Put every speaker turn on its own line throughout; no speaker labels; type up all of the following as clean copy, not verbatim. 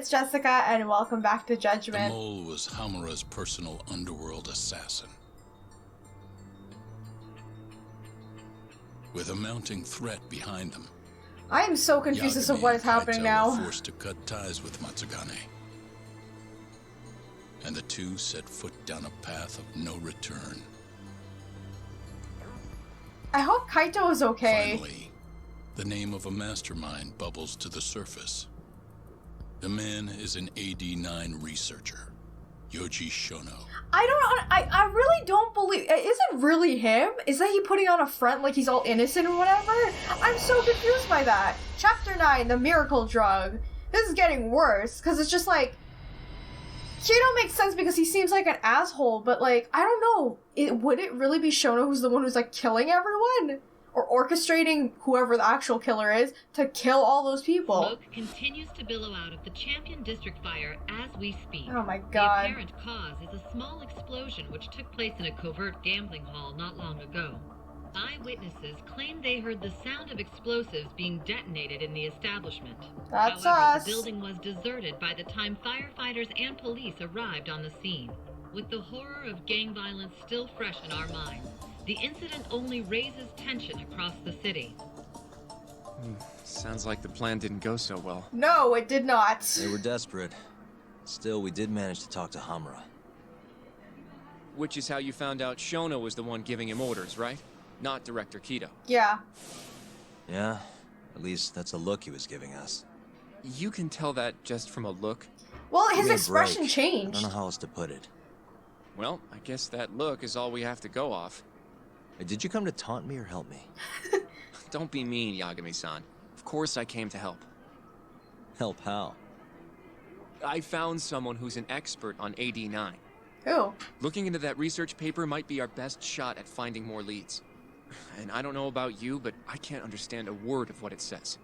it's Jessica, and welcome back to Judgment.
The mole was Hamura's personal underworld assassin. With a mounting threat behind them,
I am so confused as to what is happening now.
Kaito were forced to cut ties with Matsugane, and the two set foot down a path of no return.
I hope Kaito is okay.
Finally, the name of a mastermind bubbles to the surface. The man is an AD9 researcher, Yoji Shono.
I really don't believe, is it really him? Is that he putting on a front like he's all innocent or whatever? I'm so confused by that. Chapter 9, the miracle drug. This is getting worse, because it's just like, Shono makes sense because he seems like an asshole, but like, I don't know, would it really be Shono who's the one who's like killing everyone? Or orchestrating whoever the actual killer is to kill all those people?
Smoke continues to billow out of the Champion District fire as we speak.
Oh my god.
The apparent cause is a small explosion which took place in a covert gambling hall not long ago. Eyewitnesses claim they heard the sound of explosives being detonated in the establishment.
That's
However,
us.
the building was deserted by the time firefighters and police arrived on the scene. With the horror of gang violence still fresh in our minds, the incident only raises tension across the city.
Sounds like the plan didn't go so well.
No, it did not.
They were desperate. Still, we did manage to talk to Hamura.
Which is how you found out Shono was the one giving him orders, right? Not Director Kaito.
Yeah.
Yeah, at least that's a look he was giving us.
You can tell that just from a look?
Well,
Give
his
me a
expression
break.
changed.
I don't know how else to put it.
Well, I guess that look is all we have to go off.
Hey, did you come to taunt me or help me?
Don't be mean, Yagami-san. Of course I came to help.
Help how?
I found someone who's an expert on AD9.
Who?
Looking into that research paper might be our best shot at finding more leads. And I don't know about you, but I can't understand a word of what it says.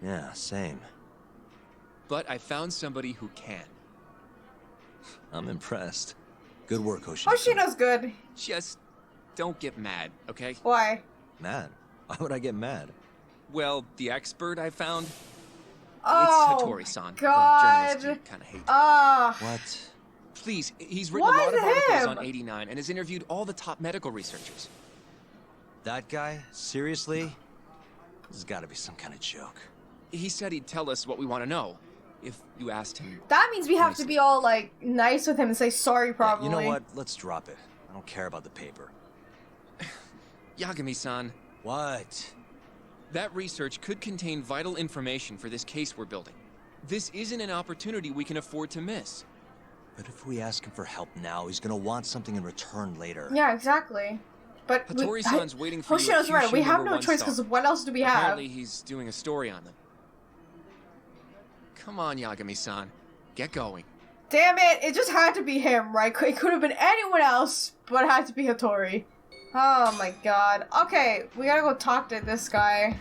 Yeah, same.
But I found somebody who can.
I'm impressed. Good work, Hoshino.
Hoshino's good.
Just don't get mad, okay?
Why?
Mad? Why would I get mad?
Well, the expert I found,
Oh,
it's Hitori-san.
God.
The journalist you kind of hate.
What?
Please, he's written
Why
a lot of articles
him?
on 89 and has interviewed all the top medical researchers.
That guy? Seriously? This has got to be some kind of joke.
He said he'd tell us what we want to know, if you asked him.
That means we have to be all, like, nice with him and say sorry, probably.
Yeah, you know what? Let's drop it. I don't care about the paper.
Yagami-san,
What?
that research could contain vital information for this case we're building. This isn't an opportunity we can afford to miss.
But if we ask him for help now, he's gonna want something in return later.
Yeah, exactly. But
Hitori-san's waiting for you at
Hoshino's right. We
Kyushu
have
number
no
1
choice
stop.
because what else do we have?
Apparently he's doing a story on them. Come on, Yagami-san. Get going.
Damn it! It just had to be him, right? It could have been anyone else, but it had to be Hitori. Oh my god. Okay, we gotta go talk to this guy.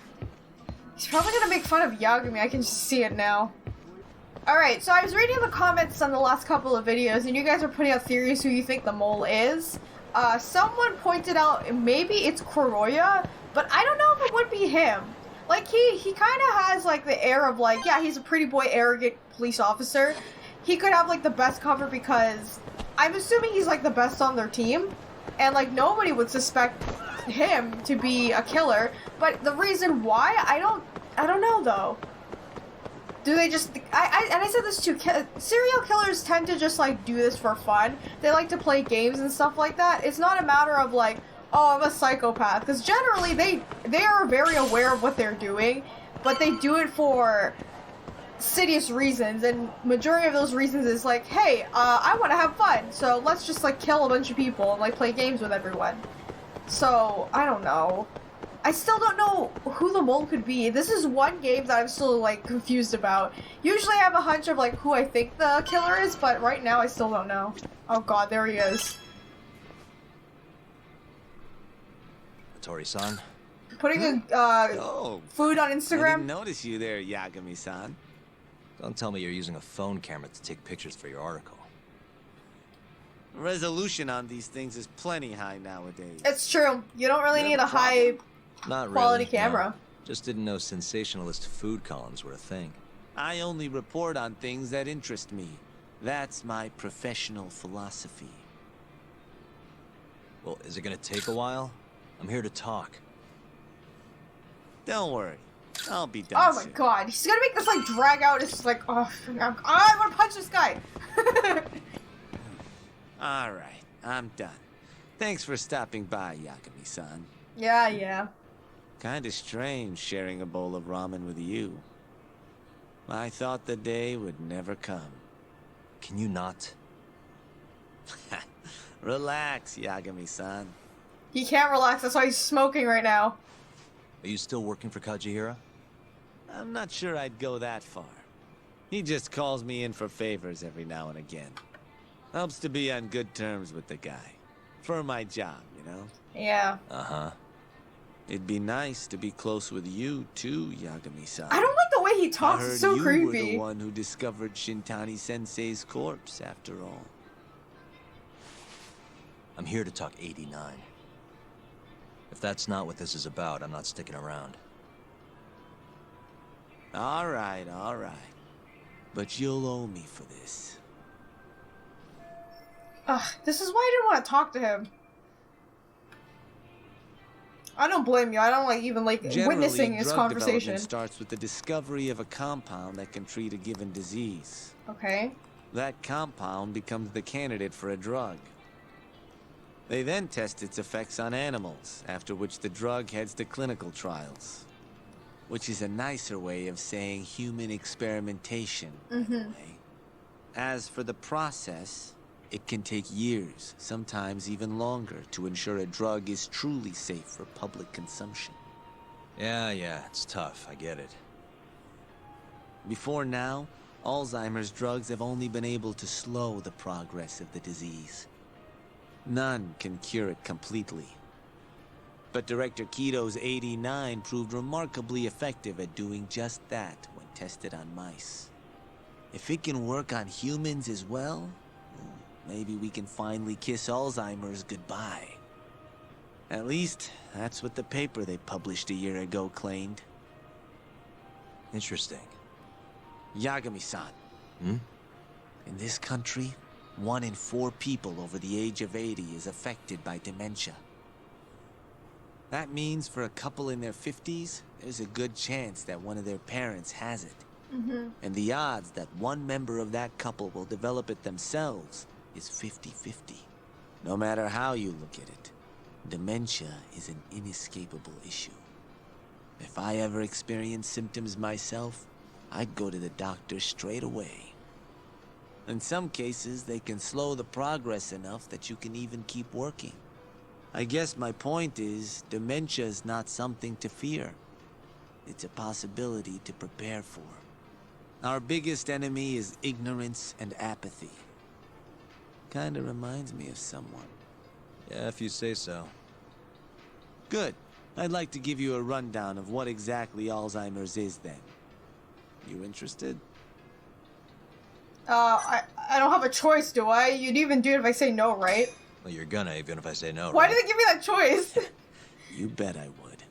He's probably gonna make fun of Yagami. I can just see it now. Alright, so I was reading the comments on the last couple of videos, and you guys are putting out theories who you think the mole is. Someone pointed out maybe it's Kuroya, but I don't know if it would be him. Like, he kind of has, like, the air of, like, yeah, he's a pretty boy, arrogant police officer. He could have, like, the best cover because I'm assuming he's, like, the best on their team. And, like, nobody would suspect him to be a killer. But the reason why, I don't know, though. Do they just... and I said this too, serial killers tend to just, like, do this for fun. They like to play games and stuff like that. It's not a matter of, like, oh, I'm a psychopath. Because generally, they are very aware of what they're doing. But they do it for insidious reasons. And majority of those reasons is, like, hey, I want to have fun. So let's just, like, kill a bunch of people and, like, play games with everyone. So, I don't know. I still don't know who the mole could be. This is one game that I'm still, like, confused about. Usually I have a hunch of, like, who I think the killer is, but right now I still don't know. Oh god, there he is.
Hitori-san?
Putting
Oh,
food on
I
Instagram?
didn't notice you there, Yagami-san.
Don't tell me you're using a phone camera to take pictures for your article.
Resolution on these things is plenty high nowadays.
It's true. You don't really
You
need
have
a
a
high
Not really.
quality
no.
camera.
Just didn't know sensationalist food columns were a thing.
I only report on things that interest me. That's my professional philosophy.
Well, is it gonna take a while? I'm here to talk.
Don't worry. I'll be done
Oh my
soon.
god, he's gonna make this like drag out. It's like, oh, I want to punch this guy.
Alright, I'm done. Thanks for stopping by, Yagami-san.
Yeah.
Kinda strange sharing a bowl of ramen with you. I thought the day would never come.
Can you not?
Relax, Yagami-san.
He can't relax. That's why he's smoking right now.
Are you still working for Kajihira?
I'm not sure I'd go that far. He just calls me in for favors every now and again. Helps to be on good terms with the guy. For my job, you know?
Yeah.
Uh-huh.
It'd be nice to be close with you too, Yagami-san.
I don't like the way he
I
talks.
heard
It's so
you were the
creepy.
one who discovered Shintani-sensei's corpse, after all.
I'm here to talk 89. If that's not what this is about, I'm not sticking around.
Alright. But you'll owe me for this.
Ugh, this is why I didn't want to talk to him. I don't blame you. I don't even like witnessing his
drug
conversation.
development starts with the discovery of a compound that can treat a given disease.
Okay.
That compound becomes the candidate for a drug. They then test its effects on animals, after which the drug heads to clinical trials. Which is a nicer way of saying human experimentation, by the way. As for the process, it can take years, sometimes even longer, to ensure a drug is truly safe for public consumption.
Yeah, it's tough, I get it.
Before now, Alzheimer's drugs have only been able to slow the progress of the disease. None can cure it completely. But Director Kito's 89 proved remarkably effective at doing just that when tested on mice. If it can work on humans as well, maybe we can finally kiss Alzheimer's goodbye. At least, that's what the paper they published a year ago claimed.
Interesting.
Yagami-san.
Hmm?
In this country, 1 in 4 people over the age of 80 is affected by dementia. That means for a couple in their 50s, there's a good chance that one of their parents has it. And the odds that one member of that couple will develop it themselves is 50-50. No matter how you look at it, dementia is an inescapable issue. If I ever experienced symptoms myself, I'd go to the doctor straight away. In some cases, they can slow the progress enough that you can even keep working. I guess my point is, dementia is not something to fear. It's a possibility to prepare for. Our biggest enemy is ignorance and apathy. Kinda reminds me of someone.
Yeah, if you say so.
Good. I'd like to give you a rundown of what exactly Alzheimer's is then. You interested?
I don't have a choice, do I? You'd even do it if I say no, right?
Well, you're gonna, even if I say no,
Why
right?
do they give me that choice?
You bet I would.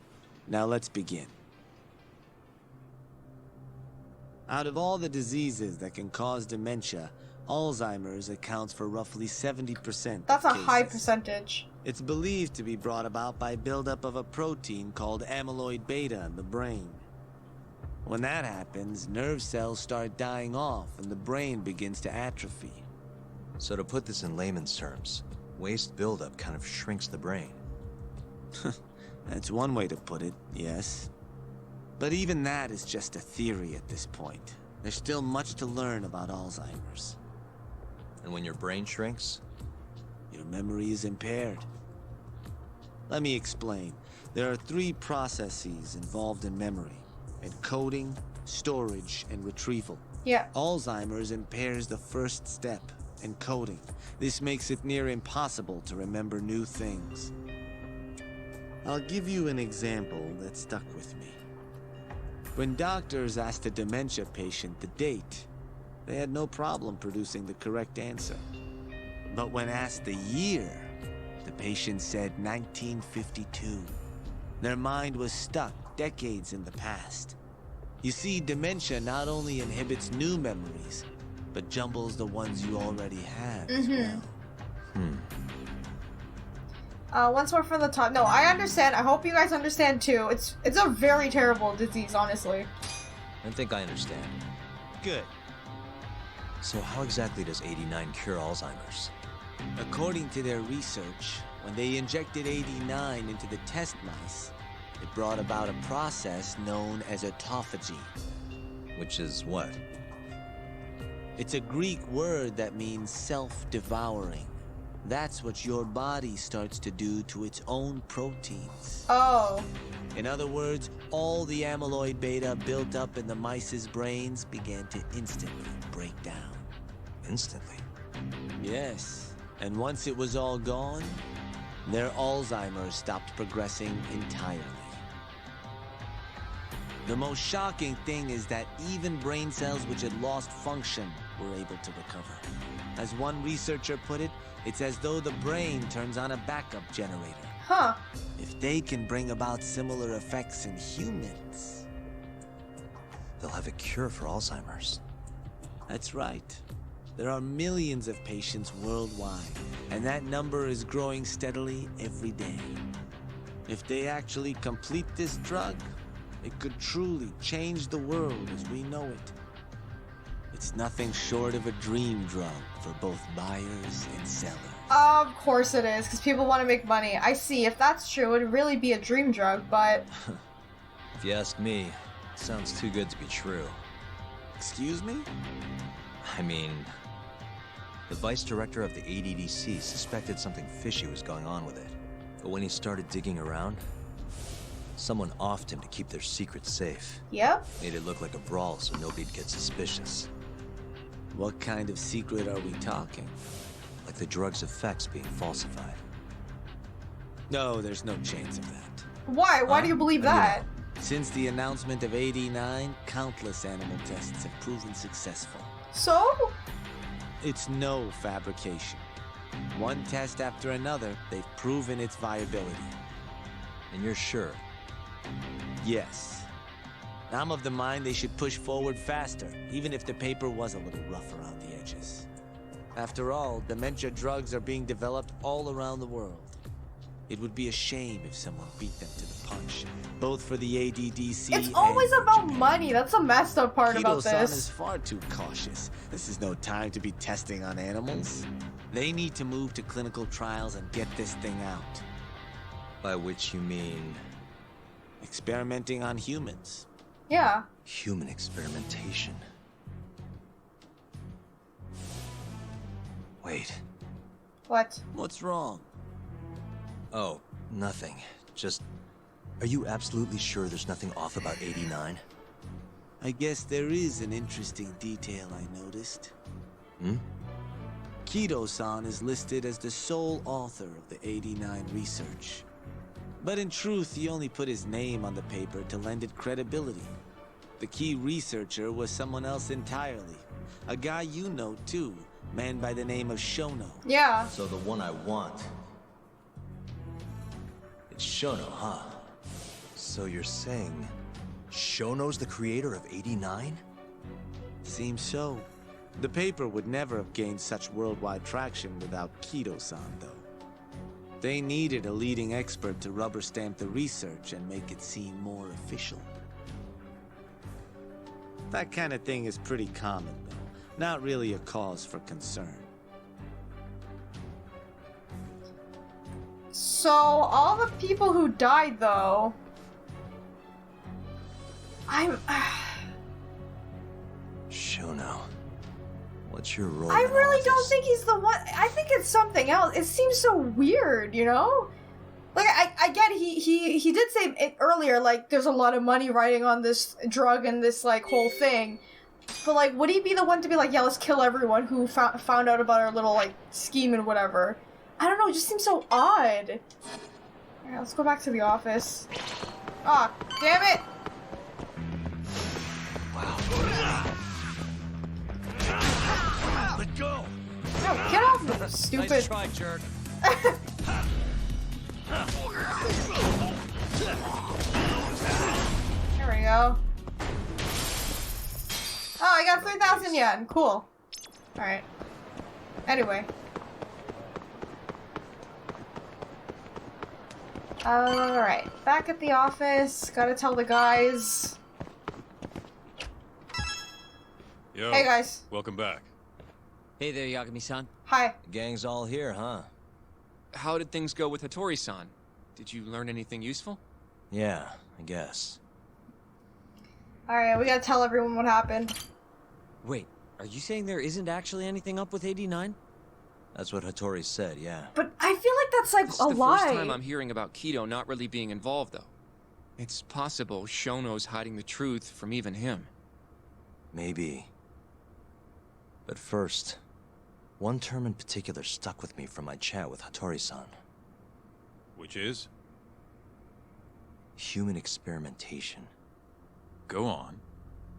Now let's begin. Out of all the diseases that can cause dementia, Alzheimer's accounts for roughly 70%.
That's a
of
high
cases.
percentage.
It's believed to be brought about by buildup of a protein called amyloid beta in the brain. When that happens, nerve cells start dying off and the brain begins to atrophy.
So to put this in layman's terms, waste buildup kind of shrinks the brain.
That's one way to put it, yes. But even that is just a theory at this point. There's still much to learn about Alzheimer's.
And when your brain shrinks?
Your memory is impaired. Let me explain. There are 3 processes involved in memory: encoding, storage, and retrieval.
Yeah.
Alzheimer's impairs the first step, encoding. This makes it near impossible to remember new things. I'll give you an example that stuck with me. When doctors asked a dementia patient the date, they had no problem producing the correct answer. But when asked the year, the patient said 1952. Their mind was stuck decades in the past. You see, dementia not only inhibits new memories, but jumbles the ones you already have as well.
Once more from the top. No, I understand. I hope you guys understand too. It's a very terrible disease, honestly.
I think I understand.
Good.
So how exactly does 89 cure Alzheimer's?
According to their research, when they injected 89 into the test mice, it brought about a process known as autophagy.
Which is what?
It's a Greek word that means self-devouring. That's what your body starts to do to its own proteins.
Oh.
In other words, all the amyloid beta built up in the mice's brains began to instantly break down.
Instantly?
Yes. And once it was all gone, their Alzheimer's stopped progressing entirely. The most shocking thing is that even brain cells which had lost function were able to recover. As one researcher put it, it's as though the brain turns on a backup generator.
Huh.
If they can bring about similar effects in humans...
They'll have a cure for Alzheimer's.
That's right. There are millions of patients worldwide, and that number is growing steadily every day. If they actually complete this drug, it could truly change the world as we know it. It's nothing short of a dream drug for both buyers and sellers.
Of course it is, because people want to make money. I see. If that's true, it'd really be a dream drug, but...
If you ask me, it sounds too good to be true.
Excuse me?
I mean, the vice director of the ADDC suspected something fishy was going on with it. But when he started digging around, someone offed him to keep their secret safe.
Yep.
Made it look like a brawl so nobody'd get suspicious.
What kind of secret are we talking?
Like the drug's effects being falsified.
No, there's no chance of that.
Why? Why do you believe that?
Since the announcement of 89, countless animal tests have proven successful.
So?
It's no fabrication. One test after another, they've proven its viability.
And you're sure?
Yes. I'm of the mind they should push forward faster, even if the paper was a little rough around the edges. After all, dementia drugs are being developed all around the world. It would be a shame if someone beat them to the punch, both for the ADDC
It's always
and
about
Japan.
money. That's the messed up part about
Kaito-san
this.
is far too cautious. This is no time to be testing on animals. They need to move to clinical trials and get this thing out.
By which you mean...
Experimenting on humans.
Yeah.
human experimentation. Wait.
What?
What's wrong?
Oh, nothing. Just... Are you absolutely sure there's nothing off about 89?
I guess there is an interesting detail I noticed.
Hmm?
Kaito-san is listed as the sole author of the 89 research. But in truth, he only put his name on the paper to lend it credibility. The key researcher was someone else entirely. A guy you know too, man by the name of Shono.
Yeah.
So the one I want... It's Shono, huh? So you're saying... Shono's the creator of 89?
Seems so. The paper would never have gained such worldwide traction without Kaito-san, though. They needed a leading expert to rubber stamp the research and make it seem more official. That kind of thing is pretty common, though. Not really a cause for concern.
So, all the people who died, though...
Shono. What's your role?
I
in all
really
of
don't
this?
think he's the one. I think it's something else. It seems so weird, you know? Like, I get he did say it earlier, like, there's a lot of money riding on this drug and this, like, whole thing. But, like, would he be the one to be like, yeah, let's kill everyone who found out about our little, like, scheme and whatever? I don't know, it just seems so odd. Alright, let's go back to the office. Ah, damn it!
Let go!
No, get off me, you stupid.
Nice try, jerk.
There we go. Oh, I got 3,000 yen. Cool. Alright. Anyway. Alright. Back at the office. Gotta tell the guys.
Yo,
Hey, guys.
welcome back.
Hey there, Yagami-san.
Hi.
The gang's all here, huh?
How did things go with Hitori-san? Did you learn anything useful?
Yeah, I guess.
Alright, we gotta tell everyone what happened.
Wait, are you saying there isn't actually anything up with 89?
That's what Hitori said, yeah.
But I feel like that's like
This
a
is the
lie.
first time I'm hearing about Kaito not really being involved, though. It's possible Shono's hiding the truth from even him.
Maybe. But first, one term in particular stuck with me from my chat with Hitori-san.
Which is?
Human experimentation.
Go on.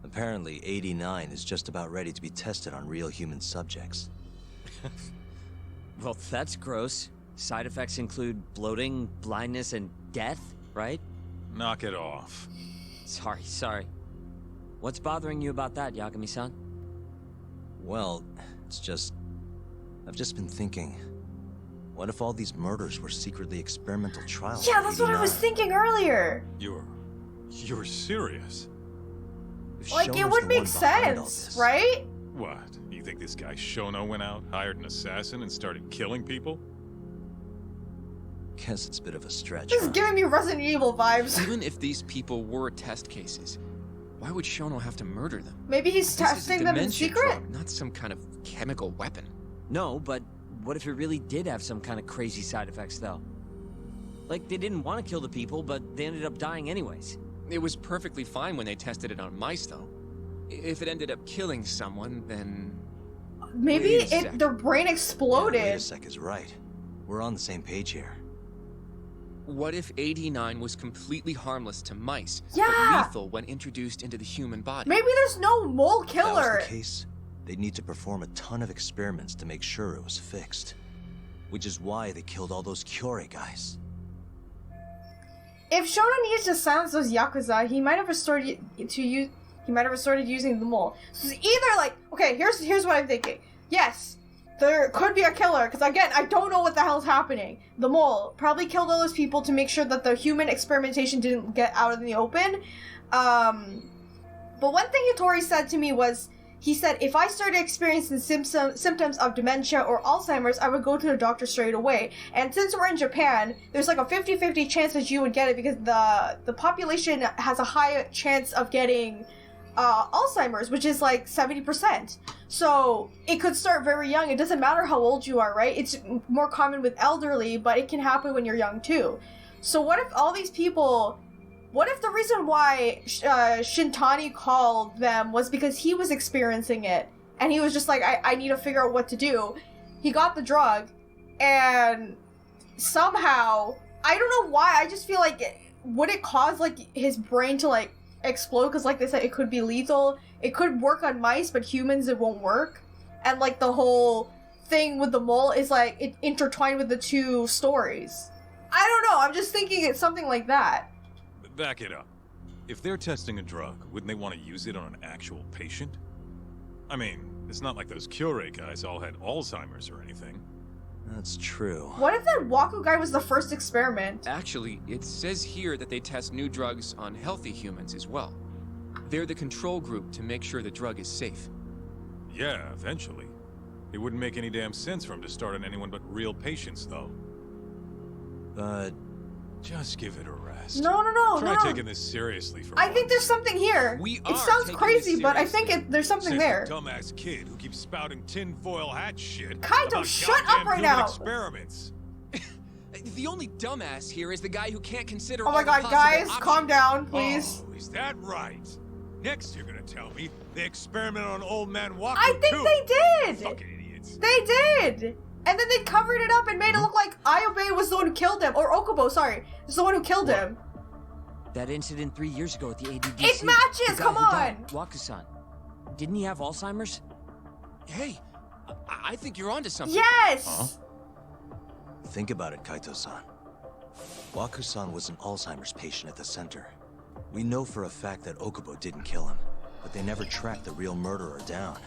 Apparently, 89 is just about ready to be tested on real human subjects.
Well, that's gross. Side effects include bloating, blindness, and death, right?
Knock it off.
Sorry. What's bothering you about that, Yagami-san?
Well, it's just... I've just been thinking... What if all these murders were secretly experimental trials?
Yeah,
for
that's what I was
89?
thinking earlier.
You're serious?
If
Like, it
Shono's
would
the
make
one behind all
sense,
this-
right?
What? You think this guy Shono went out, hired an assassin, and started killing people?
Guess it's a bit of a stretch,
This is
huh?
giving me Resident Evil vibes.
Even if these people were test cases, why would Shono have to murder them?
Maybe he's
This is a
testing them in
dementia
secret?
drug, not some kind of chemical weapon.
No, but what if it really did have some kind of crazy side effects, though? Like, they didn't want to kill the people, but they ended up dying anyways.
It was perfectly fine when they tested it on mice, though. If it ended up killing someone, then...
Maybe
Wait a sec.
their brain
Yeah,
exploded.
wait a sec is right. We're on the same page here.
What if 89 was completely harmless to mice,
Yeah.
but lethal when introduced into the human body?
Maybe there's no mole
If that
killer.
was the case, they'd need to perform a ton of experiments to make sure it was fixed. Which is why they killed all those Kyore guys.
If Shono needs to silence those yakuza, he might have resorted to use. He might have resorted using the mole. So it's either like, okay, here's what I'm thinking. Yes, there could be a killer because again, I don't know what the hell's happening. The mole probably killed all those people to make sure that the human experimentation didn't get out in the open. But one thing Hitori said to me was, he said, if I started experiencing symptoms of dementia or Alzheimer's, I would go to the doctor straight away. And since we're in Japan, there's like a 50-50 chance that you would get it because the population has a high chance of getting Alzheimer's, which is like 70%. So it could start very young. It doesn't matter how old you are, right? It's more common with elderly, but it can happen when you're young too. So what if all these people... What if the reason why Shintani called them was because he was experiencing it, and he was just like, I need to figure out what to do. He got the drug, and somehow, I don't know why, I just feel like, would it cause, like, his brain to, like, explode? Because, like they said, it could be lethal. It could work on mice, but humans, it won't work. And, like, the whole thing with the mole is, like, it intertwined with the two stories. I don't know, I'm just thinking it's something like that.
Back it up. If they're testing a drug, wouldn't they want to use it on an actual patient? I mean, it's not like those Kyore guys all had Alzheimer's or anything.
That's true.
What if that Waku guy was the first experiment?
Actually, it says here that they test new drugs on healthy humans as well. They're the control group to make sure the drug is safe.
Yeah, eventually. It wouldn't make any damn sense for him to start on anyone but real patients, though.
But...
Just give it a rest.
No.
Try taking this seriously for
I
once.
think there's something here.
We
It
are
sounds
taking
crazy,
this
but I
seriously.
think there's something
Says
there.
the dumbass kid who keeps spouting tinfoil hat shit.
Kaito,
about
shut
goddamn
up right
human
now.
Experiments.
The only dumbass here is the guy who can't consider
Oh
all
my
the
god,
possible
guys,
options.
calm down, please.
Oh, is that right? Next, you're gonna tell me they experimented on old man Waku
I think
too.
they did!
Fucking idiots.
They did! And then they covered it up and made it look like Ayobe was the one who killed him. Or Okubo, sorry. Was the one who killed him.
That incident 3 years ago at the ADDC.
It matches,
the guy
come
who died,
on!
Waku-san. Didn't he have Alzheimer's?
Hey, I think you're onto something.
Yes!
Huh?
think about it, Kaito-san. Waku-san was an Alzheimer's patient at the center. We know for a fact that Okubo didn't kill him. but they never tracked the real murderer down.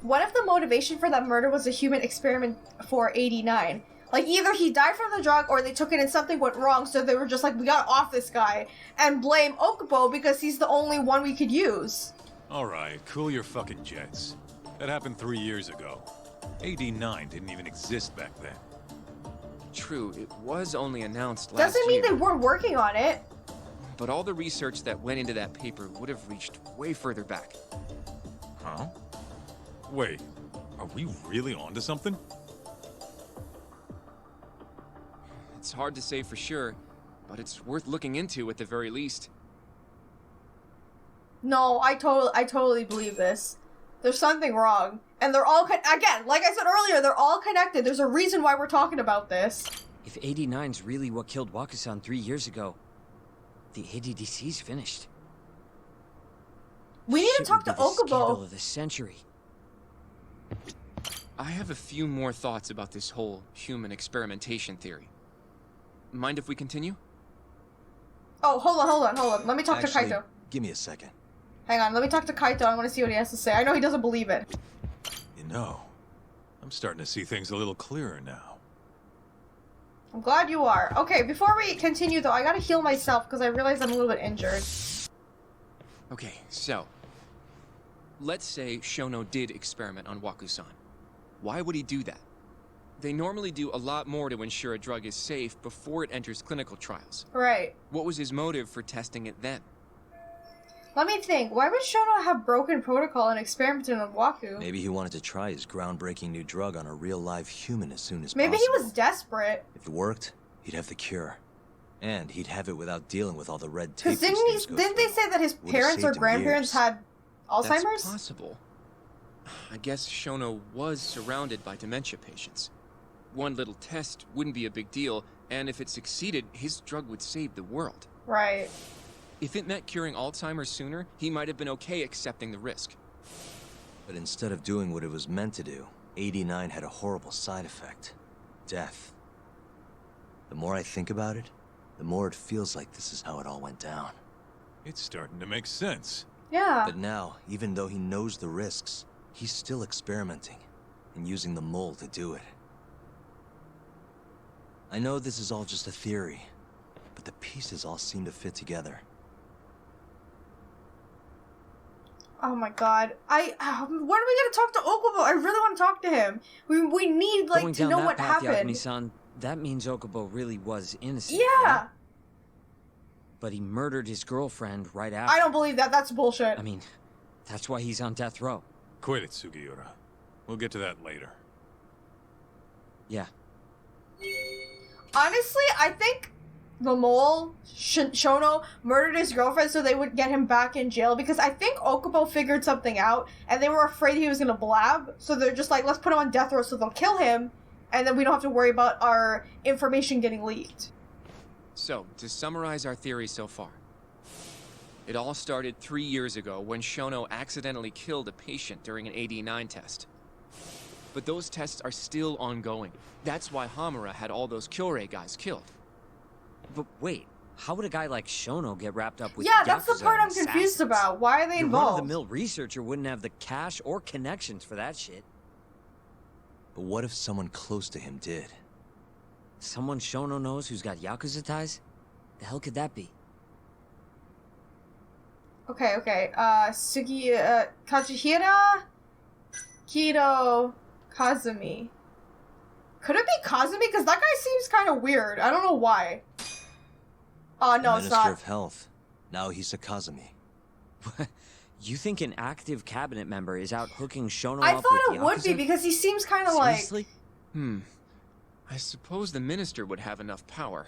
What if the motivation for that murder was a human experiment for 89? Like, either he died from the drug or they took it and something went wrong, so they were just like, we gotta off this guy and blame Okubo because he's the only one we could use.
Alright, cool your fucking jets. That happened 3 years ago. AD9 didn't even exist back then.
True, it was only announced last
Doesn't mean
year.
they weren't working on it.
But all the research that went into that paper would have reached way further back.
Huh? Wait, are we really onto something?
It's hard to say for sure, but it's worth looking into at the very least.
No, I totally believe this. There's something wrong. And they're all, again, like I said earlier, they're all connected. There's a reason why we're talking about this.
If 89's really what killed Wakusan 3 years ago, the ADDC's finished.
We need to
Shit
talk to
would be the scandal
Okubo.
of the century.
I have a few more thoughts about this whole human experimentation theory. Mind if we continue?
Oh, hold on. Let me talk
Actually,
to Kaito.
give me a second.
Hang on, let me talk to Kaito. I want to see what he has to say. I know he doesn't believe it.
You know, I'm starting to see things a little clearer now.
I'm glad you are. Okay, before we continue though, I gotta heal myself because I realize I'm a little bit injured.
Okay, so... let's say Shono did experiment on Wakusan. Why would he do that? They normally do a lot more to ensure a drug is safe before it enters clinical trials.
Right.
What was his motive for testing it then?
Let me think. Why would Shono have broken protocol and experimented on Waku?
Maybe he wanted to try his groundbreaking new drug on a real live human as soon as
Maybe
possible.
he was desperate.
If it worked, he'd have the cure. And he'd have it without dealing with all the red tape.
Because didn't they say that his
Would've
parents or
saved him
grandparents
years.
had Alzheimer's?
That's possible. I guess Shono was surrounded by dementia patients. One little test wouldn't be a big deal, and if it succeeded, his drug would save the world.
Right.
If it meant curing Alzheimer's sooner, he might have been okay accepting the risk.
But instead of doing what it was meant to do, 89 had a horrible side effect. Death. The more I think about it, the more it feels like this is how it all went down.
It's starting to make sense.
Yeah.
But now, even though he knows the risks, he's still experimenting and using the mole to do it. I know this is all just a theory, but the pieces all seem to fit together.
Oh my god. When are we gonna talk to Okubo? I really want to talk to him. We need, like,
Going
to
down
know
that
what
path,
happened.
Yagami-san, that means Okubo really was innocent.
Yeah!
right? But he murdered his girlfriend right after.
I don't believe that. That's bullshit.
I mean, that's why he's on death row.
Quit it, Sugiura. We'll get to that later.
Yeah.
Honestly, I think the mole, Shono, murdered his girlfriend so they would get him back in jail because I think Okubo figured something out and they were afraid he was gonna blab, so they're just like, let's put him on death row so they'll kill him and then we don't have to worry about our information getting leaked.
So, to summarize our theory so far. It all started 3 years ago when Shono accidentally killed a patient during an AD9 test. But those tests are still ongoing. That's why Hamura had all those Kyorei guys killed.
But wait, how would a guy like Shono get wrapped up with
Yeah, that's the
yakuza
part I'm
and
confused
assassins?
about. Why are they
Your
involved?
run-of-the-mill researcher wouldn't have the cash or connections for that shit.
But what if someone close to him did?
Someone Shono knows who's got yakuza ties? The hell could that be?
Okay. Kazuhira, Kido, Kazumi. Could it be Kazumi? Because that guy seems kind of weird. I don't know why. Oh, no, it's
Minister
not.
of Health. Now he's a Kazumi.
You think an active cabinet member is out hooking Shono
I
up
thought
with
it would be
yakuza?
because he seems kind of like...
Seriously?
I suppose the minister would have enough power.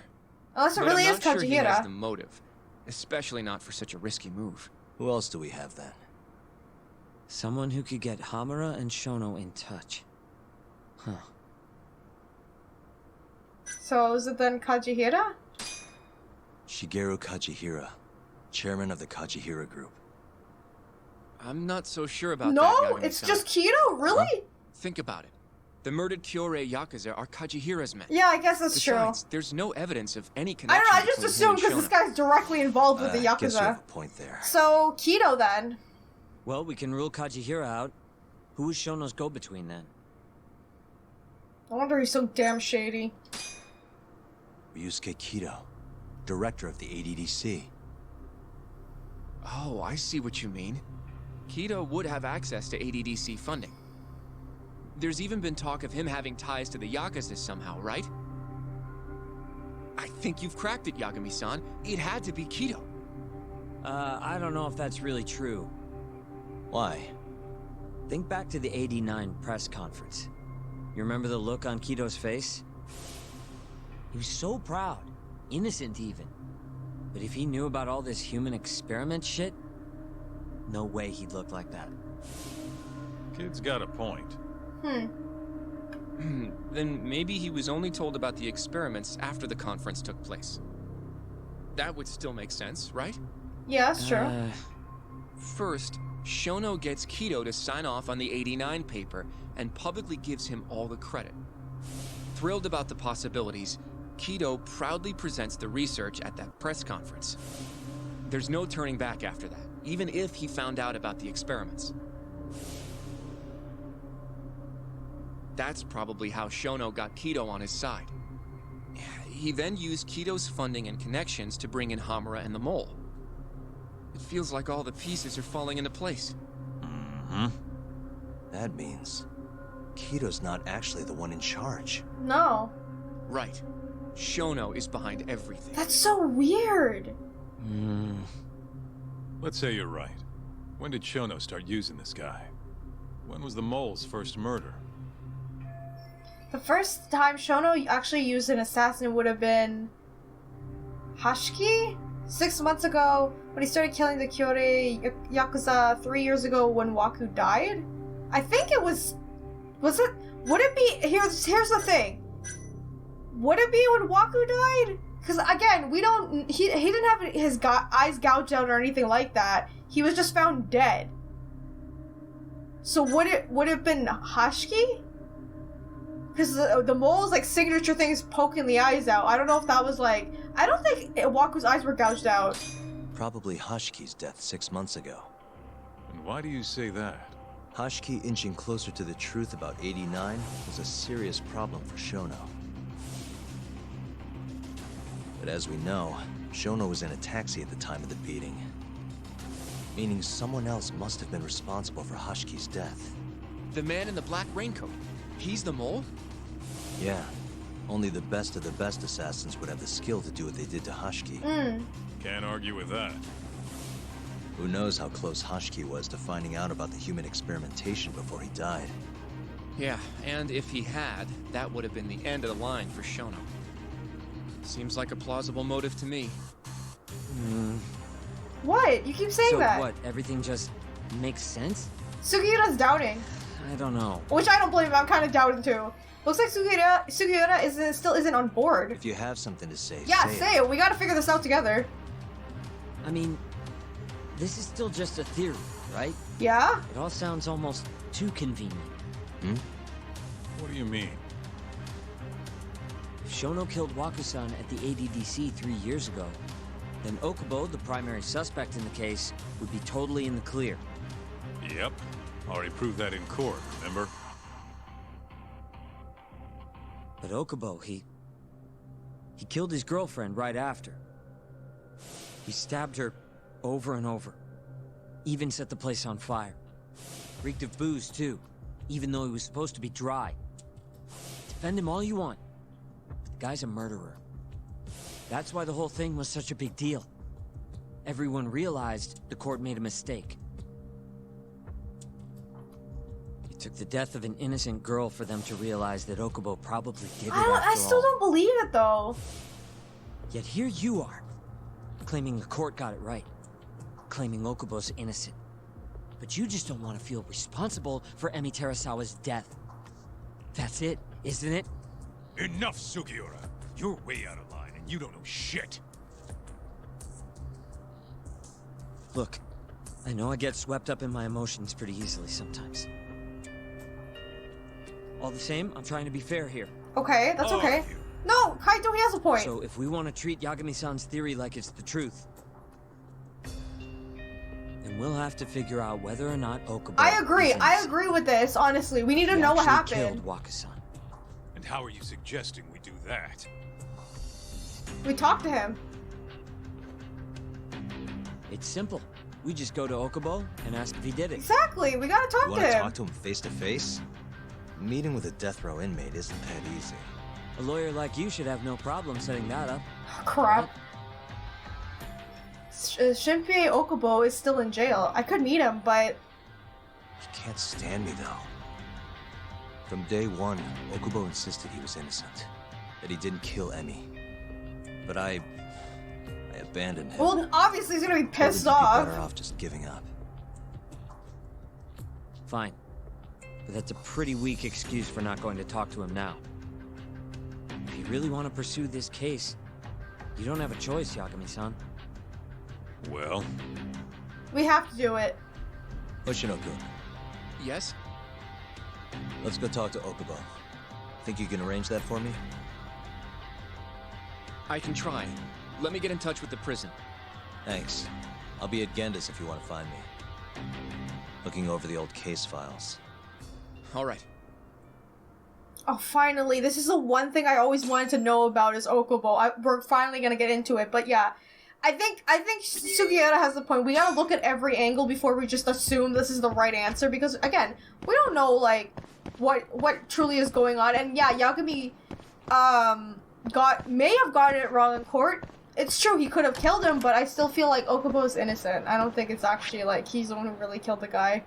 Unless it
But
really
I'm
is
not sure he has
Kazuhira.
the motive. Especially not for such a risky move.
Who else do we have then?
Someone who could get Hamura and Shono in touch. Huh.
So is it then Kazuhira?
Shigeru Kajihira, chairman of the Kajihira Group.
I'm not so sure about that,
No,
Yagami-san.
it's just Kido? Really?
Think about it. The murdered Kyorei Yakuza are Kajihira's men.
Yeah, I guess that's
Besides,
true.
there's no evidence of any
I
connection
don't know, I just
between him
assumed
and
because this
Shono.
guy's directly involved with the
I guess you have
Yakuza.
a point there.
So, Kaito then.
Well, we can rule Kajihira out. Who was Shono's go-between then?
No wonder he's so damn shady.
Ryusuke Kaito, director of the ADDC.
Oh, I see what you mean. Kaito would have access to ADDC funding. There's even been talk of him having ties to the Yakuza somehow, right? I think you've cracked it, Yagami-san. It had to be Kaito.
I don't know if that's really true.
Why?
Think back to the '89 press conference. You remember the look on Kito's face? He was so proud, innocent even. But if he knew about all this human experiment shit, no way he'd look like that.
Kid's got a point.
Then maybe he was only told about the experiments after the conference took place. That would still make sense, right?
Yeah, that's true.
First, Shono gets Kaito to sign off on the '89 paper and publicly gives him all the credit. Thrilled about the possibilities, Kaito proudly presents the research at that press conference. There's no turning back after that, even if he found out about the experiments. That's probably how Shono got Kaito on his side. He then used Kito's funding and connections to bring in Hamura and the Mole. It feels like all the pieces are falling into place.
That means Kito's not actually the one in charge.
No.
Right. Shono is behind everything.
That's so weird.
Let's say you're right. When did Shono start using this guy? When was the Mole's first murder?
The first time Shono actually used an assassin would have been Hashiki? 6 months ago, when he started killing the Kyorei Yakuza 3 years ago when Waku died? I think it was it? Would it be, here's the thing. Would it be when Waku died? Because again, he didn't have his eyes gouged out or anything like that. He was just found dead. So would it have been Hashiki? Because the Mole's like signature thing is poking the eyes out. I don't know if that was like, I don't think Waku's eyes were gouged out.
Probably Hashiki's death 6 months ago.
And why do you say that?
Hashiki inching closer to the truth about '89 was a serious problem for Shono. But as we know, Shono was in a taxi at the time of the beating. Meaning someone else must have been responsible for Hashiki's death.
The man in the black raincoat. He's the Mole?
Yeah. Only the best of the best assassins would have the skill to do what they did to Hashiki.
Can't argue with that.
Who knows how close Hashiki was to finding out about the human experimentation before he died.
Yeah, and if he had, that would have been the end of the line for Shono. Seems like a plausible motive to me.
What? You keep saying
So
that.
what, everything just makes sense?
Sugiura's doubting.
I don't know.
Which I don't blame him, I'm kind of doubting too. Looks like Sugiura still isn't on board.
If you have something to say,
Yeah, say it. We gotta figure this out together.
I mean, this is still just a theory, right?
Yeah?
It all sounds almost too convenient.
What do you mean?
If Shono killed Waku-san at the ADDC 3 years ago, then Okubo, the primary suspect in the case, would be totally in the clear.
Yep. Already proved that in court, remember?
But Okubo, he killed his girlfriend right after. He stabbed her over and over. Even set the place on fire. Reeked of booze, too, even though he was supposed to be dry. Defend him all you want, but the guy's a murderer. That's why the whole thing was such a big deal. Everyone realized the court made a mistake. It took the death of an innocent girl for them to realize that Okubo probably did it after
I still
all.
don't believe it though.
Yet here you are, claiming the court got it right, claiming Okubo's innocent. But you just don't want to feel responsible for Emi Terasawa's death. That's it, isn't it?
Enough, Sugiura! You're way out of line, and you don't know shit!
Look, I know I get swept up in my emotions pretty easily sometimes. All the same, I'm trying to be fair here.
Okay, that's okay. No, Kaito, he has a point.
So if we want to treat Yagami-san's theory like it's the truth, then we'll have to figure out whether or not Okubo
I agree.
is
I
innocent.
agree with this, honestly. We need to
He
know what
actually
happened.
killed Waka-san.
And how are you suggesting we do that?
We talked to him.
It's simple. We just go to Okubo and ask if he did it.
Exactly. We gotta talk
You
to
want to
him.
talk to him face to face? Meeting with a death row inmate isn't that easy.
A lawyer like you should have no problem setting that up.
Crap. Shinpei Okubo is still in jail. I could meet him, but...
He can't stand me, though. From day one, Okubo insisted he was innocent. That he didn't kill Emi. But I abandoned him.
Well, obviously he's gonna be pissed
Told him he'd be
off.
better off just giving up.
Fine. But that's a pretty weak excuse for not going to talk to him now. If you really want to pursue this case, you don't have a choice, Yagami-san.
Well,
We have to do it.
Hoshino-kun,
Yes?
let's go talk to Okubo. Think you can arrange that for me?
I can try. Let me get in touch with the prison.
Thanks. I'll be at Genda's if you want to find me. Looking over the old case files.
All right.
Oh, finally. This is the one thing I always wanted to know about is Okubo. We're finally gonna get into it, but yeah. I think Sugiyata has the point. We gotta look at every angle before we just assume this is the right answer, because, again, we don't know, like, what truly is going on. And yeah, Yagami, may have gotten it wrong in court. It's true, he could have killed him, but I still feel like Okubo is innocent. I don't think it's actually, like, he's the one who really killed the guy.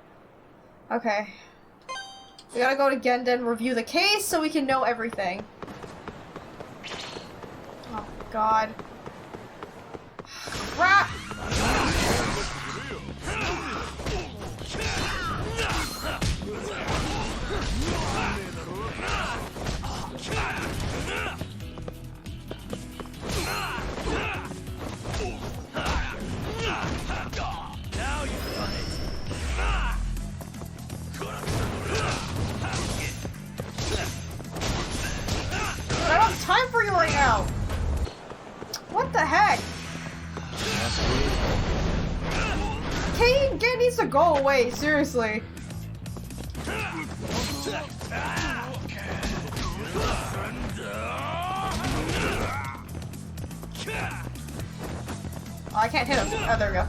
Okay. We gotta go to Genda and review the case so we can know everything. Oh, God. Crap! I don't have time for you right now! What the heck? Kane needs to go away, seriously. Oh, I can't hit him. Oh, there we go.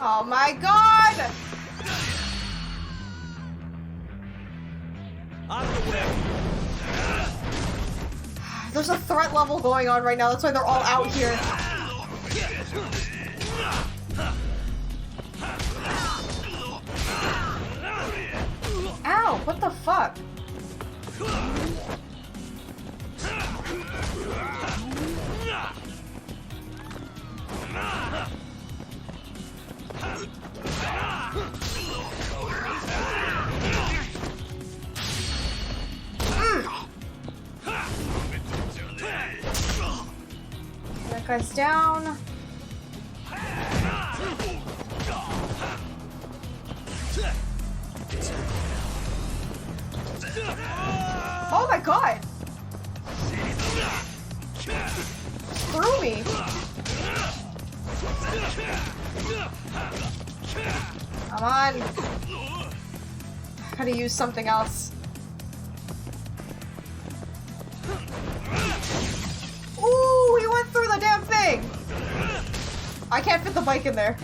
Oh my god! There's a threat level going on right now, that's why they're all out here. Ow, what the fuck? That guy's down. Oh my god! Screw me! Come on! I gotta use something else. Ooh, he went through the damn thing! I can't fit the bike in there.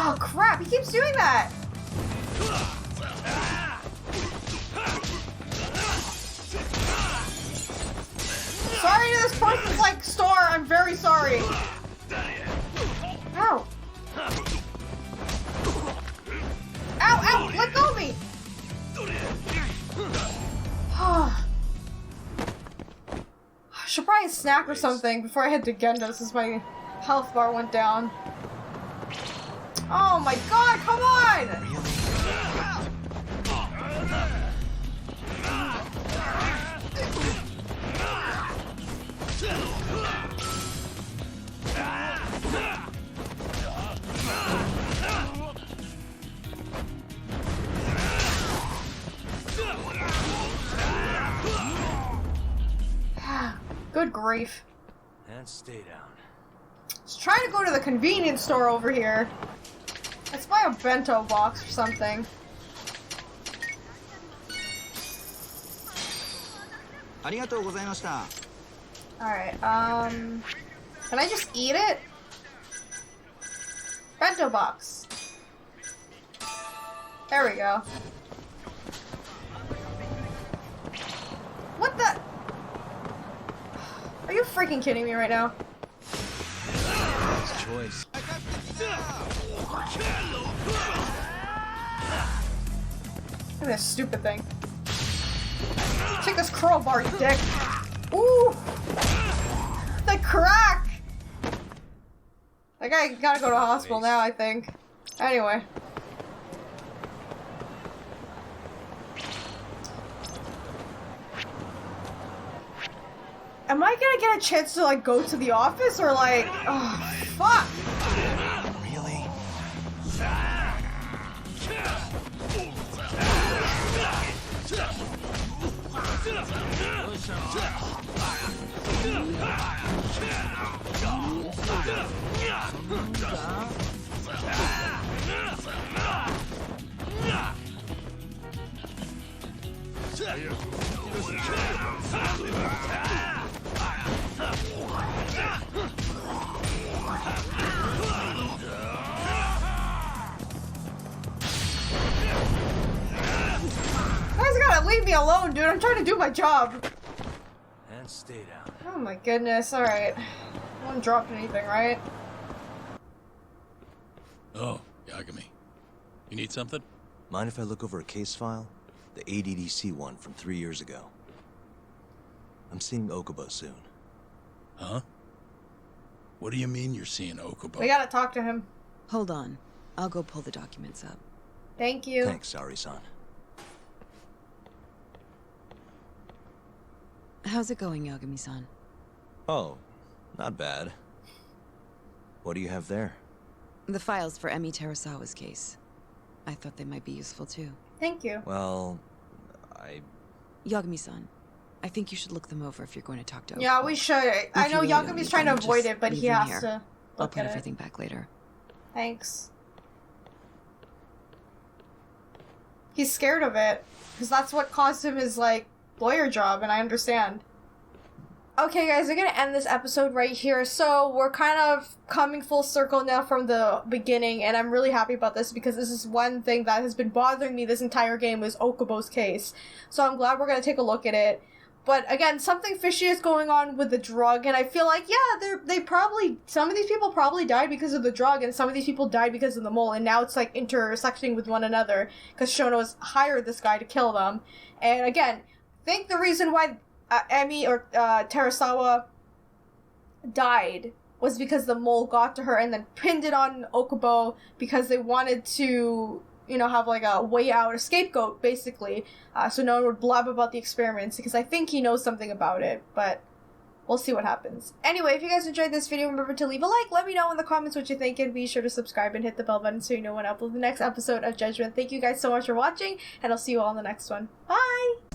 Oh crap, he keeps doing that! Sorry to this person's like store, I'm very sorry. Ow. Ow, ow, let go of me! I should probably a snack or something before I head to Genda since my health bar went down. Oh my god, come on! Good grief.
And stay down.
Let's try to go to the convenience store over here. Let's buy a bento box or something.
Alright,
can I just eat it? Bento box. There we go. What the? Are you freaking kidding me right now?
Nice choice.
Look at this stupid thing. Take this crowbar, you dick. Ooh! The crack! That guy gotta go to hospital now, I think. Anyway. Am I gonna get a chance to, like, go to the office, or, like... Oh, fuck!
Really?
You guys gotta leave me alone, dude. I'm trying to do my job.
And stay down.
Oh my goodness, alright. No one dropped anything, right?
Oh, Yagami. You need something?
Mind if I look over a case file? The ADDC one from 3 years ago. I'm seeing Okubo soon.
Huh? What do you mean you're seeing Okubo?
We gotta talk to him.
Hold on. I'll go pull the documents up.
Thank you.
Thanks, Sari-san.
How's it going, Yagami-san?
Oh, not bad. What do you have there?
The files for Emi Terasawa's case. I thought they might be useful too.
Thank you.
Well,
Yagami-san, I think you should look them over if you're going to talk to Okubo.
Yeah, we should. I know
you really don't
Yagami's
need
trying to
them,
avoid
just
it, but
leave
he
them
has
here.
to
I'll
look
put
at it.
everything back later.
Thanks. He's scared of it, because that's what cost him his, like, lawyer job, and I understand. Okay, guys, we're gonna end this episode right here. So, we're kind of coming full circle now from the beginning, and I'm really happy about this, because this is one thing that has been bothering me this entire game, was Okubo's case. So, I'm glad we're gonna take a look at it. But, again, something fishy is going on with the drug, and I feel like, yeah, some of these people probably died because of the drug, and some of these people died because of the mole, and now it's, like, intersecting with one another, because Shono's hired this guy to kill them. And, again, I think the reason why Emi or Terasawa died was because the mole got to her and then pinned it on Okubo because they wanted to, you know, have like a way out, a scapegoat, basically, so no one would blab about the experiments, because I think he knows something about it, but we'll see what happens. Anyway, if you guys enjoyed this video, remember to leave a like, let me know in the comments what you think, and be sure to subscribe and hit the bell button so you know when I upload the next episode of Judgment. Thank you guys so much for watching, and I'll see you all in the next one. Bye!